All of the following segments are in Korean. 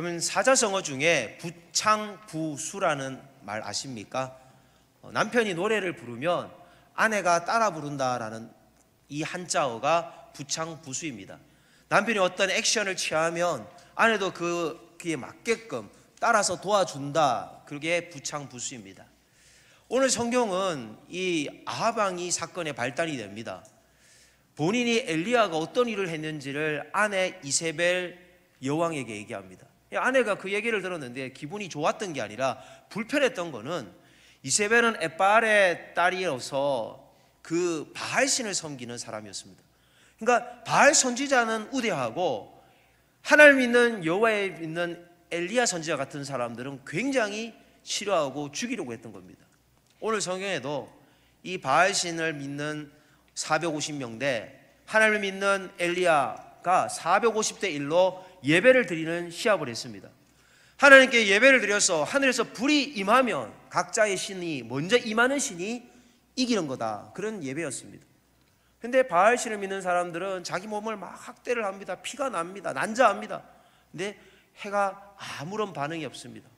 그러면 사자성어 중에 부창부수라는 말 아십니까? 남편이 노래를 부르면 아내가 따라 부른다라는 이 한자어가 부창부수입니다. 남편이 어떤 액션을 취하면 아내도 그에 맞게끔 따라서 도와준다. 그게 부창부수입니다. 오늘 성경은 이 아합 왕이 사건의 발단이 됩니다. 본인이 엘리야가 어떤 일을 했는지를 아내 이세벨 여왕에게 얘기합니다. 아내가 그 얘기를 들었는데 기분이 좋았던 게 아니라 불편했던 거는 이세벨은 엣바알의 딸이어서 그 바알신을 섬기는 사람이었습니다. 그러니까 바알 선지자는 우대하고 하나님 믿는 여호와에 믿는 엘리야 선지자 같은 사람들은 굉장히 싫어하고 죽이려고 했던 겁니다. 오늘 성경에도 이 바알신을 믿는 450명대 하나님을 믿는 엘리야가 450대 1로 예배를 드리는 시합을 했습니다. 하나님께 예배를 드려서 하늘에서 불이 임하면 각자의 신이 먼저 임하는 신이 이기는 거다. 그런 예배였습니다. 근데 바알신을 믿는 사람들은 자기 몸을 막 학대를 합니다. 피가 납니다. 난자합니다. 근데 해가 아무런 반응이 없습니다.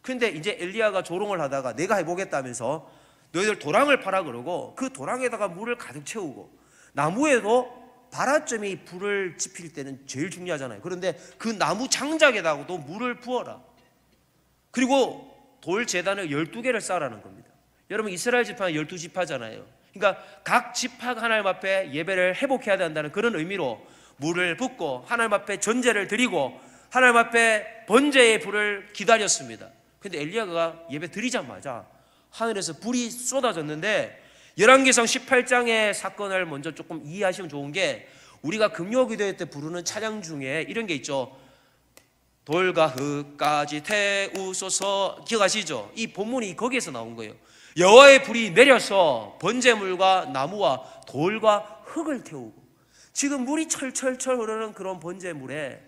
근데 이제 엘리야가 조롱을 하다가 내가 해보겠다면서 너희들 도랑을 파라 그러고 그 도랑에다가 물을 가득 채우고 나무에도 발화점이 불을 지필 때는 제일 중요하잖아요. 그런데 그 나무 장작에다가도 물을 부어라. 그리고 돌 제단을 12개를 쌓으라는 겁니다. 여러분 이스라엘 지파는 12지파잖아요. 그러니까 각 지파가 하나님 앞에 예배를 회복해야 된다는 그런 의미로 물을 붓고 하나님 앞에 전제를 드리고 하나님 앞에 번제의 불을 기다렸습니다. 그런데 엘리야가 예배 드리자마자 하늘에서 불이 쏟아졌는데 열왕기상 18장의 사건을 먼저 조금 이해하시면 좋은 게 우리가 금요기도회 때 부르는 찬양 중에 이런 게 있죠. 돌과 흙까지 태우소서 기억하시죠? 이 본문이 거기에서 나온 거예요. 여호와의 불이 내려서 번제물과 나무와 돌과 흙을 태우고 지금 물이 철철철 흐르는 그런 번제물에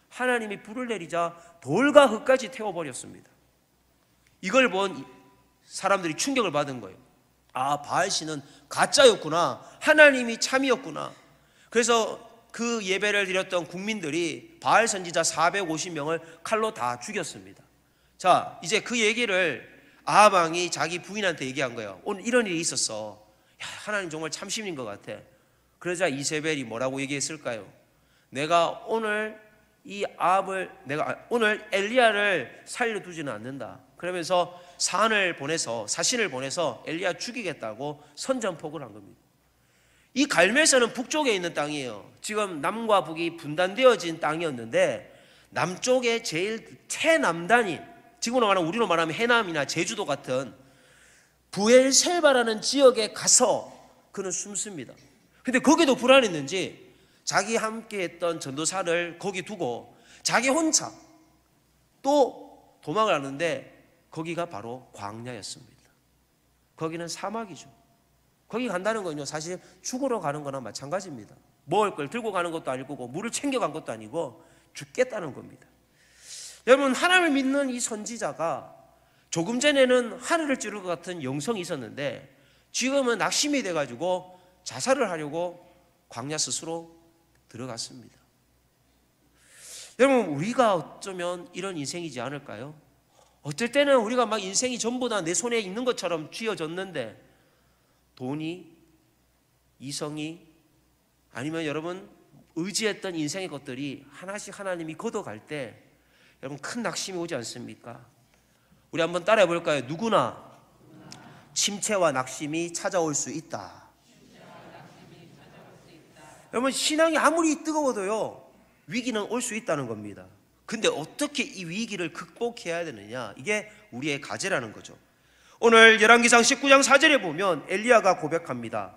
하나님이 불을 내리자 돌과 흙까지 태워버렸습니다. 이걸 본 사람들이 충격을 받은 거예요. 아, 바알신은 가짜였구나. 하나님이 참이었구나. 그래서 그 예배를 드렸던 국민들이 바알 선지자 450명을 칼로 다 죽였습니다. 자, 이제 그 얘기를 아합 왕이 자기 부인한테 얘기한 거예요. 오늘 이런 일이 있었어. 야, 하나님 정말 참신인 것 같아. 그러자 이세벨이 뭐라고 얘기했을까요? 내가 오늘 오늘 엘리야를 살려두지는 않는다. 그러면서 사신을 보내서 엘리야 죽이겠다고 선전포고를 한 겁니다. 이 갈멜산은 북쪽에 있는 땅이에요. 지금 남과 북이 분단되어진 땅이었는데 남쪽에 제일 최남단이 우리로 말하면 해남이나 제주도 같은 부엘셀바라는 지역에 가서 그는 숨습니다. 근데 거기도 불안했는지 자기 함께 했던 전도사를 거기 두고 자기 혼자 또 도망을 하는데 거기가 바로 광야였습니다. 거기는 사막이죠. 거기 간다는 건요 사실 죽으러 가는 거나 마찬가지입니다. 먹을 걸 들고 가는 것도 아니고 물을 챙겨간 것도 아니고 죽겠다는 겁니다. 여러분 하나님을 믿는 이 선지자가 조금 전에는 하늘을 찌를 것 같은 영성이 있었는데 지금은 낙심이 돼가지고 자살을 하려고 광야 스스로 들어갔습니다. 여러분 우리가 어쩌면 이런 인생이지 않을까요? 어떨 때는 우리가 막 인생이 전부 다 내 손에 있는 것처럼 쥐어졌는데 돈이, 이성이 아니면 여러분 의지했던 인생의 것들이 하나씩 하나님이 걷어갈 때 여러분 큰 낙심이 오지 않습니까? 우리 한번 따라해 볼까요? 누구나 침체와 낙심이 찾아올 수 있다. 여러분 신앙이 아무리 뜨거워도요 위기는 올 수 있다는 겁니다. 근데 어떻게 이 위기를 극복해야 되느냐, 이게 우리의 과제라는 거죠. 오늘 열왕기상 19장 4절에 보면 엘리야가 고백합니다.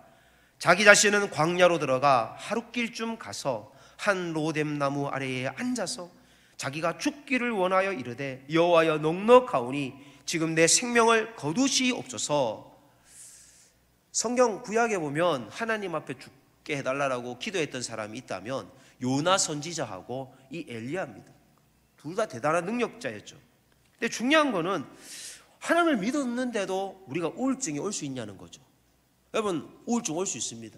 자기 자신은 광야로 들어가 하룻길쯤 가서 한 로뎀나무 아래에 앉아서 자기가 죽기를 원하여 이르되 여호와여 넉넉하오니 지금 내 생명을 거두시옵소서. 성경 구약에 보면 하나님 앞에 죽게 해달라고 기도했던 사람이 있다면 요나 선지자하고 이 엘리야입니다. 둘 다 대단한 능력자였죠. 근데 중요한 거는 하나님을 믿었는데도 우리가 우울증이 올 수 있냐는 거죠. 여러분 우울증 올 수 있습니다.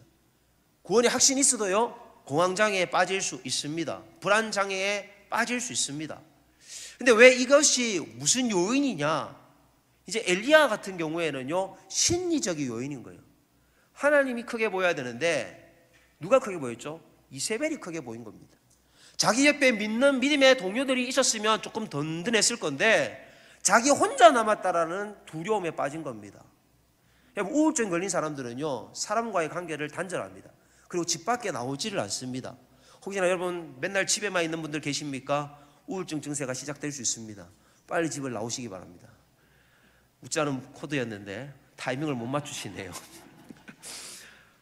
구원의 확신이 있어도요 공황장애에 빠질 수 있습니다. 불안장애에 빠질 수 있습니다. 근데 왜 이것이 무슨 요인이냐? 이제 엘리야 같은 경우에는요, 심리적인 요인인 거예요. 하나님이 크게 보여야 되는데 누가 크게 보였죠? 이세벨이 크게 보인 겁니다. 자기 옆에 믿는 믿음의 동료들이 있었으면 조금 든든했을 건데 자기 혼자 남았다라는 두려움에 빠진 겁니다. 여러분, 우울증 걸린 사람들은요, 사람과의 관계를 단절합니다. 그리고 집 밖에 나오지를 않습니다. 혹시나 여러분 맨날 집에만 있는 분들 계십니까? 우울증 증세가 시작될 수 있습니다. 빨리 집을 나오시기 바랍니다. 웃지 않은 코드였는데 타이밍을 못 맞추시네요.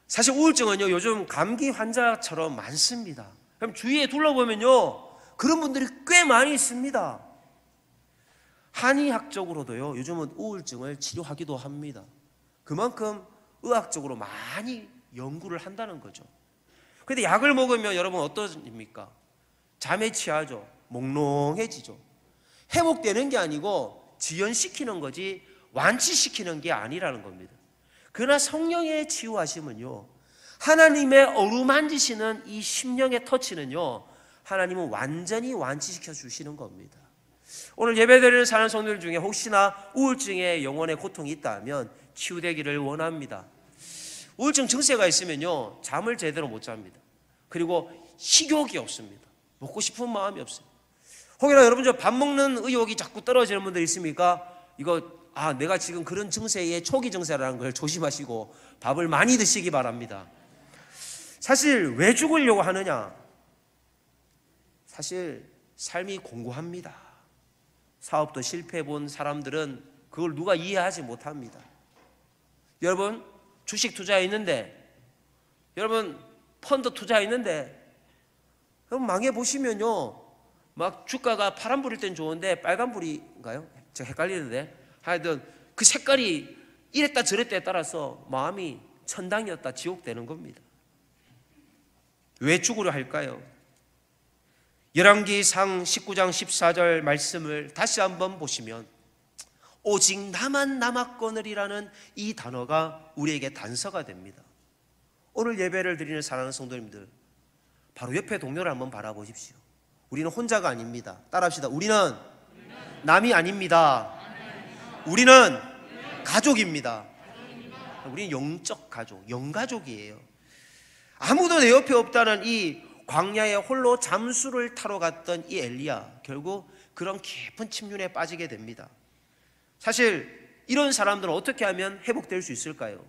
사실 우울증은요, 요즘 감기 환자처럼 많습니다. 그럼 주위에 둘러보면요, 그런 분들이 꽤 많이 있습니다. 한의학적으로도요, 요즘은 우울증을 치료하기도 합니다. 그만큼 의학적으로 많이 연구를 한다는 거죠. 그런데 약을 먹으면 여러분 어떠십니까? 잠에 취하죠. 몽롱해지죠. 회복되는 게 아니고 지연시키는 거지 완치시키는 게 아니라는 겁니다. 그러나 성령의 치유하심은요, 하나님의 어루만지시는 이 심령의 터치는요, 하나님은 완전히 완치시켜 주시는 겁니다. 오늘 예배드리는 사는 성도들 중에 혹시나 우울증에 영혼의 고통이 있다면 치유되기를 원합니다. 우울증 증세가 있으면요, 잠을 제대로 못 잡니다. 그리고 식욕이 없습니다. 먹고 싶은 마음이 없어요. 혹여나 여러분 저 밥 먹는 의욕이 자꾸 떨어지는 분들 있습니까? 이거 내가 지금 그런 증세의 초기 증세라는 걸 조심하시고 밥을 많이 드시기 바랍니다. 사실 왜 죽으려고 하느냐? 사실 삶이 공고합니다. 사업도 실패해 본 사람들은 그걸 누가 이해하지 못합니다. 여러분 주식 투자했는데, 여러분 펀드 투자했는데, 여러분 망해보시면요, 막 주가가 파란불일 땐 좋은데 빨간불인가요? 제가 헷갈리는데 하여튼 그 색깔이 이랬다 저랬다에 따라서 마음이 천당이었다 지옥 되는 겁니다. 왜 죽으려 할까요? 열왕기상 19장 14절 말씀을 다시 한번 보시면 오직 나만 남았거늘이라는 이 단어가 우리에게 단서가 됩니다. 오늘 예배를 드리는 사랑하는 성도님들, 바로 옆에 동료를 한번 바라보십시오. 우리는 혼자가 아닙니다. 따라합시다. 우리는 남이 아닙니다. 우리는 가족입니다. 우리는 영적 가족, 영가족이에요. 아무도 내 옆에 없다는 이 광야에 홀로 잠수를 타러 갔던 이 엘리야, 결국 그런 깊은 침륜에 빠지게 됩니다. 사실 이런 사람들은 어떻게 하면 회복될 수 있을까요?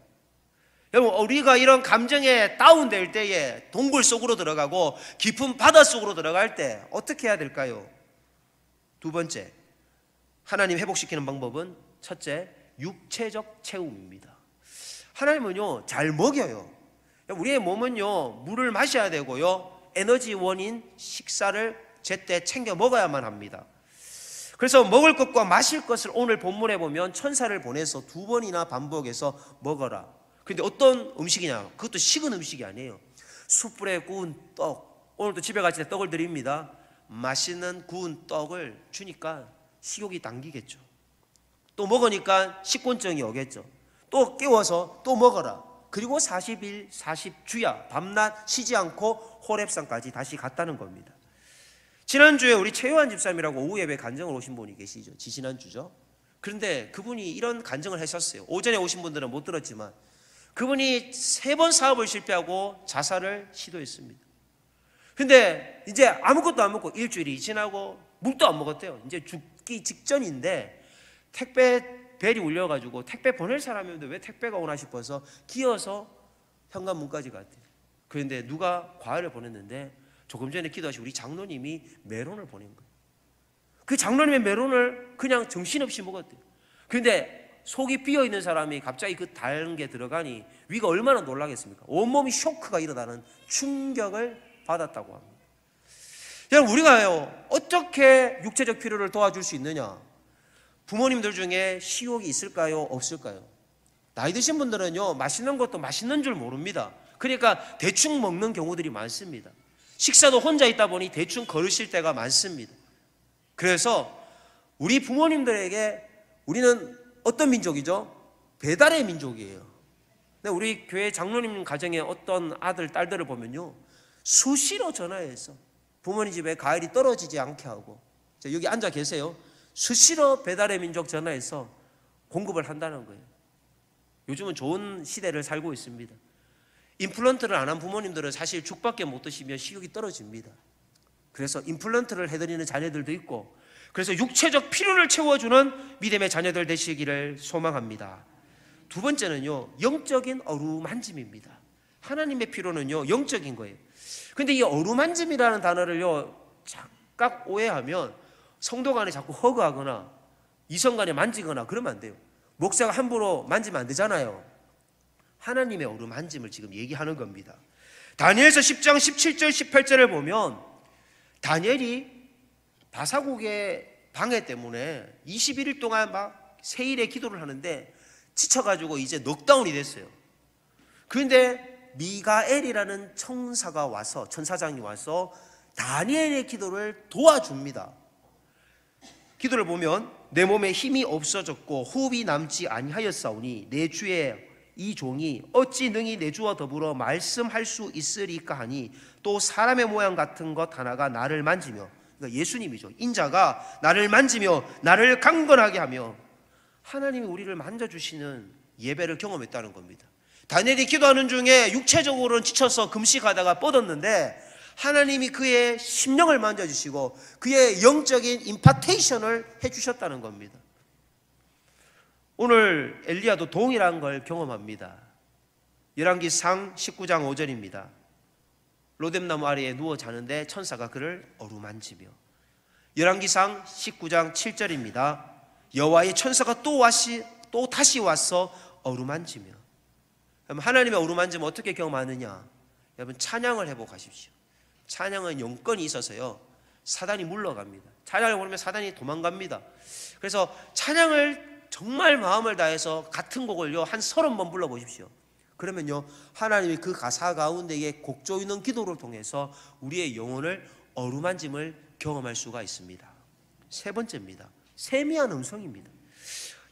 여러분, 우리가 이런 감정에 다운될 때에 동굴 속으로 들어가고 깊은 바다 속으로 들어갈 때 어떻게 해야 될까요? 두 번째, 하나님 회복시키는 방법은 첫째, 육체적 채움입니다. 하나님은요, 잘 먹여요. 우리의 몸은요, 물을 마셔야 되고요, 에너지원인 식사를 제때 챙겨 먹어야만 합니다. 그래서 먹을 것과 마실 것을 오늘 본문에 보면 천사를 보내서 2번이나 반복해서 먹어라. 근데 어떤 음식이냐? 그것도 식은 음식이 아니에요. 숯불에 구운 떡. 오늘도 집에 갈 때 떡을 드립니다. 맛있는 구운 떡을 주니까 식욕이 당기겠죠. 또 먹으니까 식곤증이 오겠죠. 또 깨워서 또 먹어라. 그리고 40일 40주야 밤낮 쉬지 않고 호렙산까지 다시 갔다는 겁니다. 지난주에 우리 최요한 집사님이라고 오후 예배 간증을 오신 분이 계시죠. 지지난주죠. 그런데 그분이 이런 간증을 하셨어요. 오전에 오신 분들은 못 들었지만 그분이 3번 사업을 실패하고 자살을 시도했습니다. 근데 이제 아무것도 안 먹고 일주일이 지나고 물도 안 먹었대요. 이제 죽기 직전인데 택배 벨이 울려가지고 택배 보낼 사람이었는데 왜 택배가 오나 싶어서 기어서 현관문까지 갔대요. 그런데 누가 과일을 보냈는데 조금 전에 기도하신 우리 장로님이 메론을 보낸 거예요. 그 장로님의 메론을 그냥 정신없이 먹었대요. 그런데 속이 비어있는 사람이 갑자기 그 단 게 들어가니 위가 얼마나 놀라겠습니까? 온몸이 쇼크가 일어나는 충격을 받았다고 합니다. 여러분, 우리가요, 어떻게 육체적 필요를 도와줄 수 있느냐? 부모님들 중에 식욕이 있을까요? 없을까요? 나이 드신 분들은요, 맛있는 것도 맛있는 줄 모릅니다. 그러니까 대충 먹는 경우들이 많습니다. 식사도 혼자 있다 보니 대충 거르실 때가 많습니다. 그래서 우리 부모님들에게 우리는 어떤 민족이죠? 배달의 민족이에요. 근데 우리 교회 장로님 가정에 어떤 아들, 딸들을 보면요, 수시로 전화해서 부모님 집에 과일이 떨어지지 않게 하고 여기 앉아 계세요. 수시로 배달의 민족 전화해서 공급을 한다는 거예요. 요즘은 좋은 시대를 살고 있습니다. 임플란트를 안 한 부모님들은 사실 죽밖에 못 드시면 식욕이 떨어집니다. 그래서 임플란트를 해드리는 자녀들도 있고, 그래서 육체적 필요를 채워주는 믿음의 자녀들 되시기를 소망합니다. 두 번째는요, 영적인 어루만짐입니다. 하나님의 필요는요, 영적인 거예요. 근데 이 어루만짐이라는 단어를요, 착각 오해하면 성도 간에 자꾸 허그하거나 이성 간에 만지거나 그러면 안 돼요. 목사가 함부로 만지면 안 되잖아요. 하나님의 어루만짐을 지금 얘기하는 겁니다. 다니엘서 10장 17절 18절을 보면 다니엘이 바사국의 방해 때문에 21일 동안 막 세일의 기도를 하는데 지쳐가지고 이제 넉다운이 됐어요. 그런데 미가엘이라는 천사장이 와서 다니엘의 기도를 도와줍니다. 기도를 보면 내 몸에 힘이 없어졌고 호흡이 남지 아니하였사오니 내 주의 이 종이 어찌 능히 내 주와 더불어 말씀할 수 있으리까 하니 또 사람의 모양 같은 것 하나가 나를 만지며, 그러니까 예수님이죠, 인자가 나를 만지며 나를 강건하게 하며, 하나님이 우리를 만져주시는 예배를 경험했다는 겁니다. 다니엘이 기도하는 중에 육체적으로는 지쳐서 금식하다가 뻗었는데 하나님이 그의 심령을 만져주시고 그의 영적인 임파테이션을 해주셨다는 겁니다. 오늘 엘리야도 동일한 걸 경험합니다. 열왕기상 19장 5절입니다. 로뎀나무 아래에 누워 자는데 천사가 그를 어루만지며. 열왕기상 19장 7절입니다. 여호와의 천사가 또 다시 와서 어루만지며. 하나님의 어루만짐을 어떻게 경험하느냐? 여러분, 찬양을 회복하십시오. 찬양은 영권이 있어서요, 사단이 물러갑니다. 찬양을 부르면 사단이 도망갑니다. 그래서 찬양을 정말 마음을 다해서 같은 곡을요 한 30번 불러보십시오. 그러면요 하나님이 그 가사 가운데에 곡 조이는 기도를 통해서 우리의 영혼을 어루만짐을 경험할 수가 있습니다. 세 번째입니다. 세미한 음성입니다.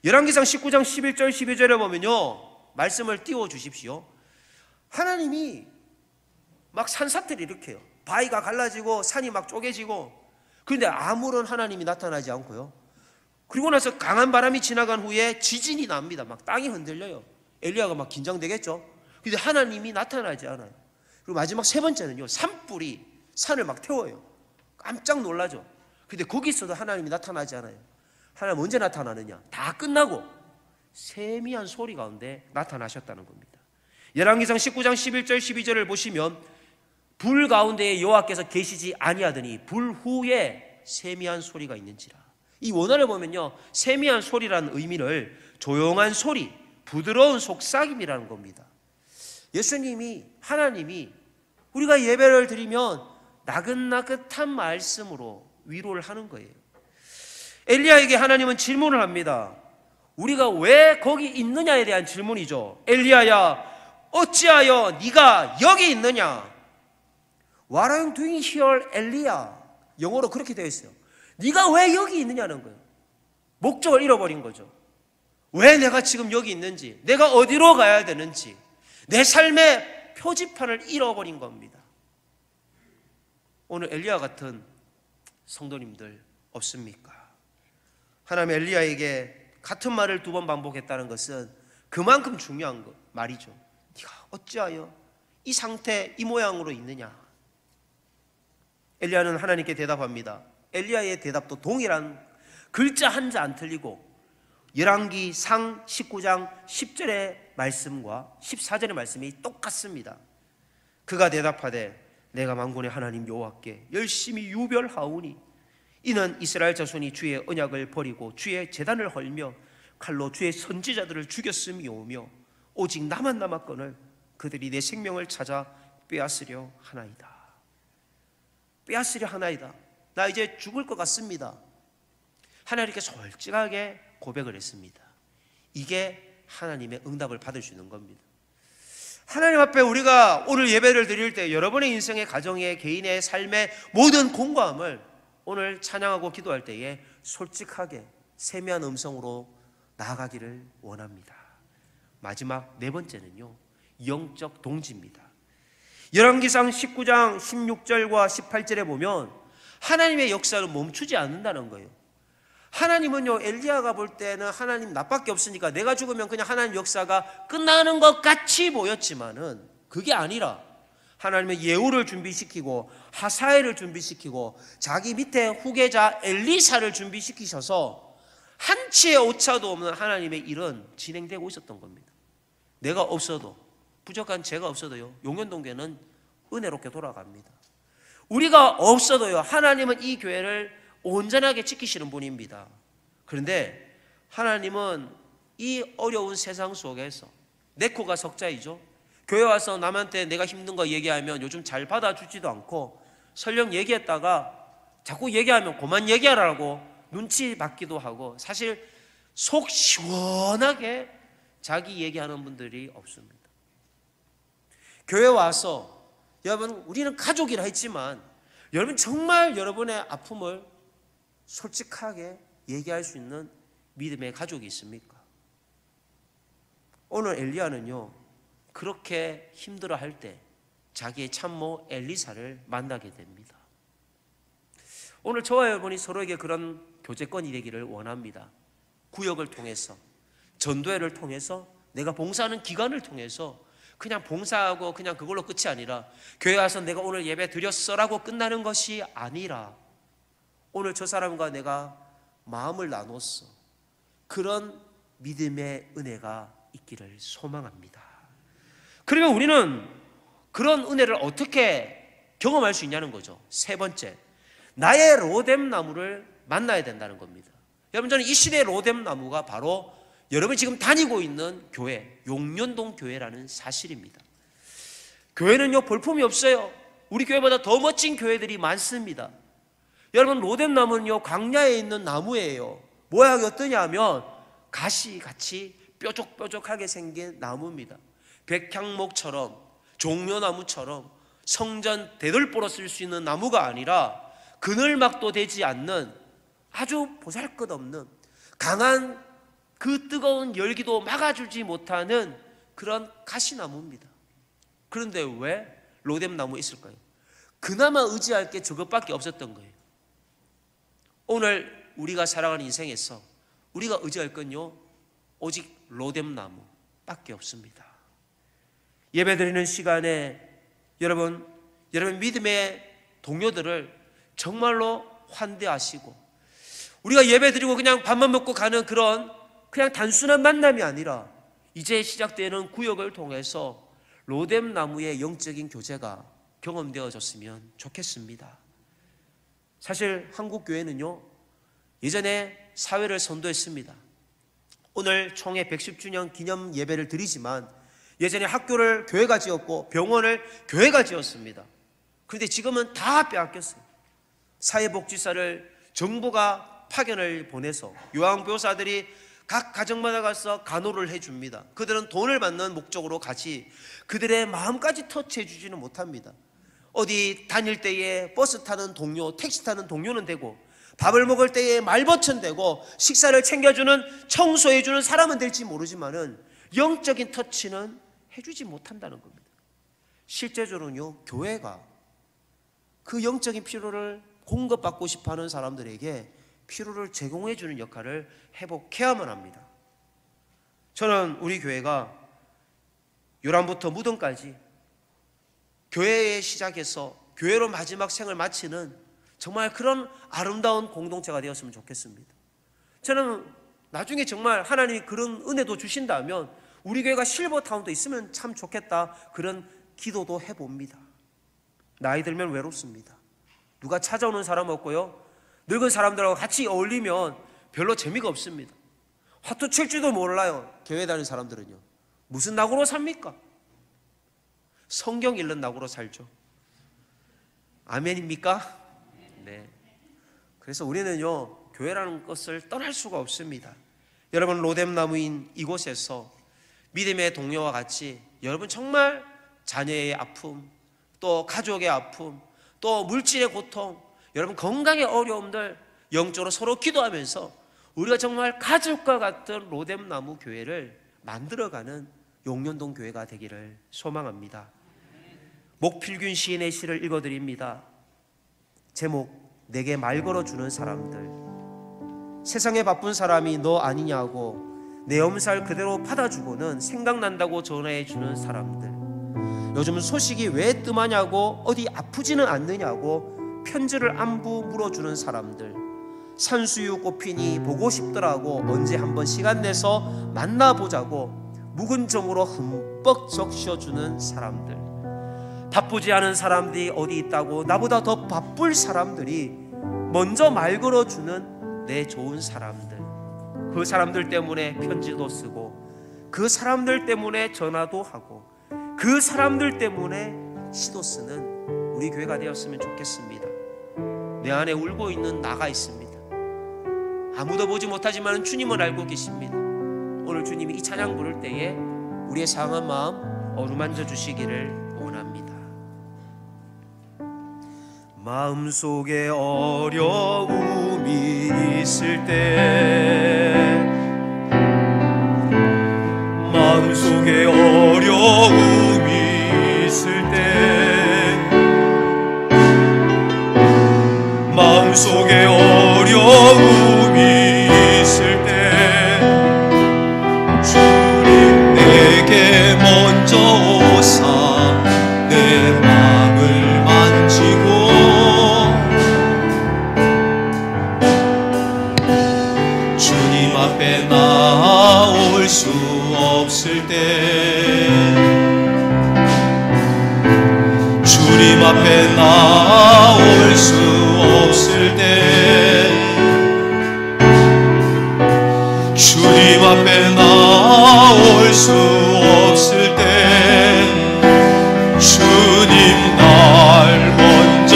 열왕기상 19장 11절 12절에 보면요, 말씀을 띄워 주십시오. 하나님이 막 산사태를 일으켜요. 바위가 갈라지고 산이 막 쪼개지고, 그런데 아무런 하나님이 나타나지 않고요, 그리고 나서 강한 바람이 지나간 후에 지진이 납니다. 막 땅이 흔들려요. 엘리야가 막 긴장되겠죠. 근데 하나님이 나타나지 않아요. 그리고 마지막 세 번째는요, 산불이 산을 막 태워요. 깜짝 놀라죠. 근데 거기서도 하나님이 나타나지 않아요. 하나님 언제 나타나느냐? 다 끝나고 세미한 소리 가운데 나타나셨다는 겁니다. 열왕기상 19장 11절 12절을 보시면 불 가운데에 여호와께서 계시지 아니하더니 불 후에 세미한 소리가 있는지라. 이 원어를 보면요, 세미한 소리라는 의미를 조용한 소리, 부드러운 속삭임이라는 겁니다. 예수님이, 하나님이 우리가 예배를 드리면 나긋나긋한 말씀으로 위로를 하는 거예요. 엘리야에게 하나님은 질문을 합니다. 우리가 왜 거기 있느냐에 대한 질문이죠. 엘리야야, 어찌하여 네가 여기 있느냐? What are you doing here, 엘리야? 영어로 그렇게 되어 있어요. 네가 왜 여기 있느냐는 거예요. 목적을 잃어버린 거죠. 왜 내가 지금 여기 있는지, 내가 어디로 가야 되는지, 내 삶의 표지판을 잃어버린 겁니다. 오늘 엘리야 같은 성도님들 없습니까? 하나님 엘리야에게 같은 말을 2번 반복했다는 것은 그만큼 중요한 말이죠. 네가 어찌하여 이 상태, 이 모양으로 있느냐? 엘리야는 하나님께 대답합니다. 엘리야의 대답도 동일한, 글자 한자 안 틀리고 열왕기상 19장 10절의 말씀과 14절의 말씀이 똑같습니다. 그가 대답하되 내가 만군의 하나님 여호와께 열심히 유별하오니 이는 이스라엘 자손이 주의 언약을 버리고 주의 제단을 헐며 칼로 주의 선지자들을 죽였음이오며 오직 나만 남았거늘 그들이 내 생명을 찾아 빼앗으려 하나이다. 빼앗으려 하나이다. 나 이제 죽을 것 같습니다. 하나님께 솔직하게 고백을 했습니다. 이게 하나님의 응답을 받을 수 있는 겁니다. 하나님 앞에 우리가 오늘 예배를 드릴 때 여러분의 인생의 가정의 개인의 삶의 모든 공고함을 오늘 찬양하고 기도할 때에 솔직하게 세미한 음성으로 나아가기를 원합니다. 마지막 네 번째는요, 영적 동지입니다. 열왕기상 19장 16절과 18절에 보면 하나님의 역사는 멈추지 않는다는 거예요. 하나님은요, 엘리야가 볼 때는 하나님 나밖에 없으니까 내가 죽으면 그냥 하나님 역사가 끝나는 것 같이 보였지만은 그게 아니라 하나님의 예후를 준비시키고 하사엘을 준비시키고 자기 밑에 후계자 엘리사를 준비시키셔서 한치의 오차도 없는 하나님의 일은 진행되고 있었던 겁니다. 내가 없어도, 부족한 제가 없어도요, 용현동교회는 은혜롭게 돌아갑니다. 우리가 없어도요, 하나님은 이 교회를 온전하게 지키시는 분입니다. 그런데 하나님은 이 어려운 세상 속에서, 내 코가 석자이죠. 교회 와서 남한테 내가 힘든 거 얘기하면 요즘 잘 받아주지도 않고, 설령 얘기했다가 자꾸 얘기하면 그만 얘기하라고 눈치 받기도 하고, 사실 속 시원하게 자기 얘기하는 분들이 없습니다. 교회 와서 여러분, 우리는 가족이라 했지만 여러분 정말 여러분의 아픔을 솔직하게 얘기할 수 있는 믿음의 가족이 있습니까? 오늘 엘리야는요, 그렇게 힘들어할 때 자기의 참모 엘리사를 만나게 됩니다. 오늘 저와 여러분이 서로에게 그런 교제권이 되기를 원합니다. 구역을 통해서, 전도회를 통해서, 내가 봉사하는 기관을 통해서 그냥 봉사하고 그냥 그걸로 끝이 아니라, 교회 와서 내가 오늘 예배 드렸어라고 끝나는 것이 아니라, 오늘 저 사람과 내가 마음을 나눴어, 그런 믿음의 은혜가 있기를 소망합니다. 그러면 우리는 그런 은혜를 어떻게 경험할 수 있냐는 거죠. 세 번째, 나의 로뎀 나무를 만나야 된다는 겁니다. 여러분, 저는 이 시대의 로뎀 나무가 바로 여러분이 지금 다니고 있는 교회, 용련동 교회라는 사실입니다. 교회는요, 볼품이 없어요. 우리 교회보다 더 멋진 교회들이 많습니다. 여러분, 로뎀 나무는요, 광야에 있는 나무예요. 모양이 어떠냐 하면 가시같이 뾰족뾰족하게 생긴 나무입니다. 백향목처럼, 종려나무처럼 성전 대들보로 쓸 수 있는 나무가 아니라 그늘막도 되지 않는 아주 보잘것없는, 강한 그 뜨거운 열기도 막아주지 못하는 그런 가시나무입니다. 그런데 왜 로뎀 나무에 있을까요? 그나마 의지할 게 저것밖에 없었던 거예요. 오늘 우리가 살아가는 인생에서 우리가 의지할 건요, 오직 로뎀 나무밖에 없습니다. 예배드리는 시간에 여러분 믿음의 동료들을 정말로 환대하시고, 우리가 예배드리고 그냥 밥만 먹고 가는 그냥 단순한 만남이 아니라 이제 시작되는 구역을 통해서 로뎀 나무의 영적인 교제가 경험되어졌으면 좋겠습니다. 사실 한국 교회는요, 예전에 사회를 선도했습니다. 오늘 총회 110주년 기념 예배를 드리지만 예전에 학교를 교회가 지었고 병원을 교회가 지었습니다. 그런데 지금은 다 빼앗겼어요. 사회복지사를 정부가 파견을 보내서 요양보호사들이 각 가정마다 가서 간호를 해줍니다. 그들은 돈을 받는 목적으로 가지 그들의 마음까지 터치해 주지는 못합니다. 어디 다닐 때에 버스 타는 동료, 택시 타는 동료는 되고, 밥을 먹을 때에 말벗은 되고, 식사를 챙겨주는, 청소해주는 사람은 될지 모르지만은 영적인 터치는 해주지 못한다는 겁니다. 실제적으로는요, 교회가 그 영적인 필요를 공급받고 싶어하는 사람들에게 필요를 제공해주는 역할을 회복해야만 합니다. 저는 우리 교회가 요람부터 무덤까지 교회에 시작해서 교회로 마지막 생을 마치는 정말 그런 아름다운 공동체가 되었으면 좋겠습니다. 저는 나중에 정말 하나님이 그런 은혜도 주신다면 우리 교회가 실버타운도 있으면 참 좋겠다, 그런 기도도 해봅니다. 나이 들면 외롭습니다. 누가 찾아오는 사람 없고요, 늙은 사람들하고 같이 어울리면 별로 재미가 없습니다. 화투 칠 줄도 몰라요. 교회 다니는 사람들은요, 무슨 낙으로 삽니까? 성경 읽는 낙으로 살죠. 아멘입니까? 네. 그래서 우리는요, 교회라는 것을 떠날 수가 없습니다. 여러분, 로뎀 나무인 이곳에서 믿음의 동료와 같이 여러분 정말 자녀의 아픔, 또 가족의 아픔, 또 물질의 고통, 여러분 건강의 어려움들 영적으로 서로 기도하면서 우리가 정말 가족과 같은 로뎀 나무 교회를 만들어가는 용련동 교회가 되기를 소망합니다. 목필균 시인의 시를 읽어드립니다. 제목, 내게 말 걸어주는 사람들, 세상에 바쁜 사람이 너 아니냐고 내 엄살 그대로 받아주고는 생각난다고 전화해주는 사람들, 요즘 소식이 왜 뜸하냐고 어디 아프지는 않느냐고 편지를 안부 물어주는 사람들, 산수유 꽃피니 보고 싶더라고 언제 한번 시간 내서 만나보자고 묵은 정으로 흠뻑 적셔주는 사람들, 바쁘지 않은 사람들이 어디 있다고 나보다 더 바쁠 사람들이 먼저 말 걸어주는 내 좋은 사람들, 그 사람들 때문에 편지도 쓰고 그 사람들 때문에 전화도 하고 그 사람들 때문에 시도 쓰는 우리 교회가 되었으면 좋겠습니다. 내 안에 울고 있는 나가 있습니다. 아무도 보지 못하지만 주님은 알고 계십니다. 오늘 주님이 이 찬양 부를 때에 우리의 상한 마음 어루만져 주시기를 원합니다. 마음속에 어려움이 있을 때, 마음속에 어려움이 있을 때, 마음속에 어려움이 있을 때 주님 내게 먼저 오사 내 마음을 만지고 주님 앞에 나올 수 없을 때, 주님 앞에 나올 수 없을 때, 주님 앞에 나올 수 없을 때 주님 날 먼저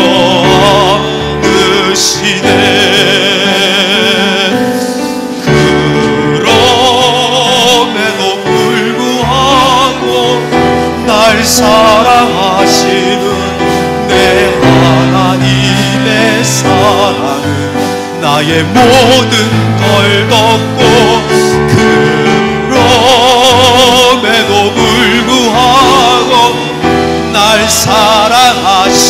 안으시네. 그럼에도 불구하고 날 사랑하시는 내 하나님의 사랑은 나의 모든 걸 덮고, 그럼에도 불구하고 날 사랑하시는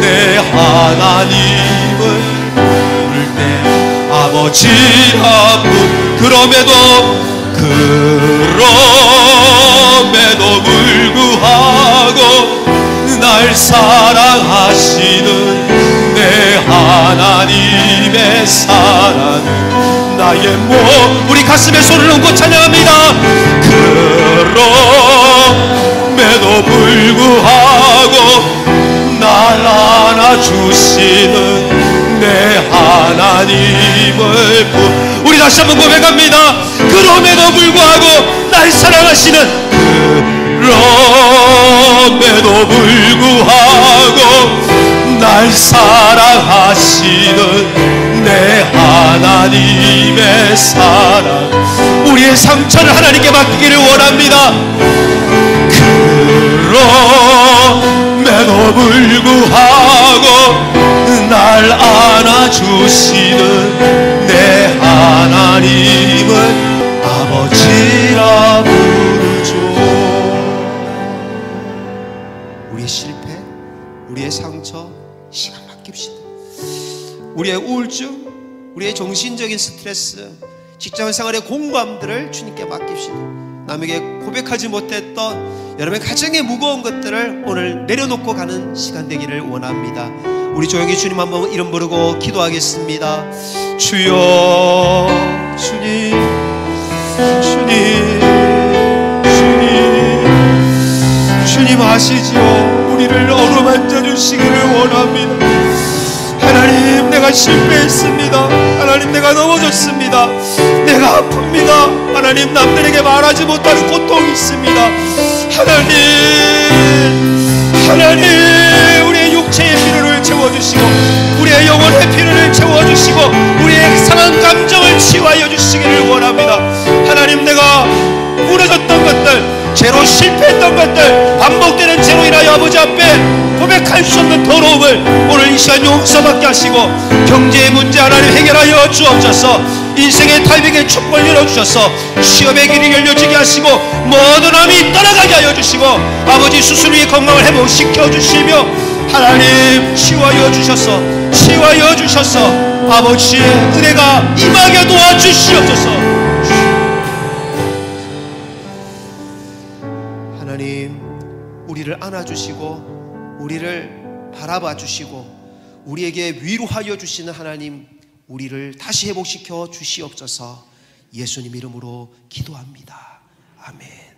내 하나님을 부를 때 아버지라 그럼에도 불구하고 날 사랑하시는 내 하나님의 사랑은 나의 우리 가슴에 손을 얹고 찬양합니다. 그럼에도 불구하고 날 안아주시는 내 하나님을 우리 다시 한번 고백합니다. 그럼에도 불구하고 날 사랑하시는, 그럼에도 불구하고 날 사랑하시는 내 하나님의 사랑, 우리의 상처를 하나님께 맡기기를 원합니다. 그럼에도 불구하고 날 안아주시는 내 하나님을 아버지라 부르죠. 우리의 실패, 우리의 상처 시간 맡깁시다. 우리의 우울증, 우리의 정신적인 스트레스, 직장생활의 공감들을 주님께 맡깁시다. 남에게 고백하지 못했던 여러분의 가정의 무거운 것들을 오늘 내려놓고 가는 시간 되기를 원합니다. 우리 조용히 주님 한번 이름 부르고 기도하겠습니다. 주여, 주님, 주님, 주님, 주님 아시지요? 우리를 어루만져 주시기를 원합니다. 하나님, 내가 실패했습니다. 하나님, 내가 넘어졌습니다. 내가 아픕니다. 하나님, 남들에게 말하지 못하는 고통이 있습니다. 하나님, 하나님, 우리의 육체의 필요를 채워주시고 우리의 영혼의 필요를 채워주시고 우리의 상한 감정을 치유하여 주시기를 원합니다. 하나님, 내가 무너졌던 것들, 죄로 실패했던 것들, 반복되는 죄로 인하여 아버지 앞에 고백할 수 없는 더러움을 오늘 이 시간 용서받게 하시고, 경제의 문제 하나님 해결하여 주옵소서. 인생의 타이밍에 축복을 열어주셔서 시험의 길이 열려지게 하시고 모든 암이 떠나가게 하여 주시고 아버지 수술 후의 건강을 회복시켜 주시며 하나님 치유하여 주셔서 치유하여 주셔서 아버지의 은혜가 임하게 도와주시옵소서. 하나님, 우리를 안아주시고 우리를 바라봐 주시고 우리에게 위로하여 주시는 하나님, 우리를 다시 회복시켜 주시옵소서. 예수님 이름으로 기도합니다. 아멘.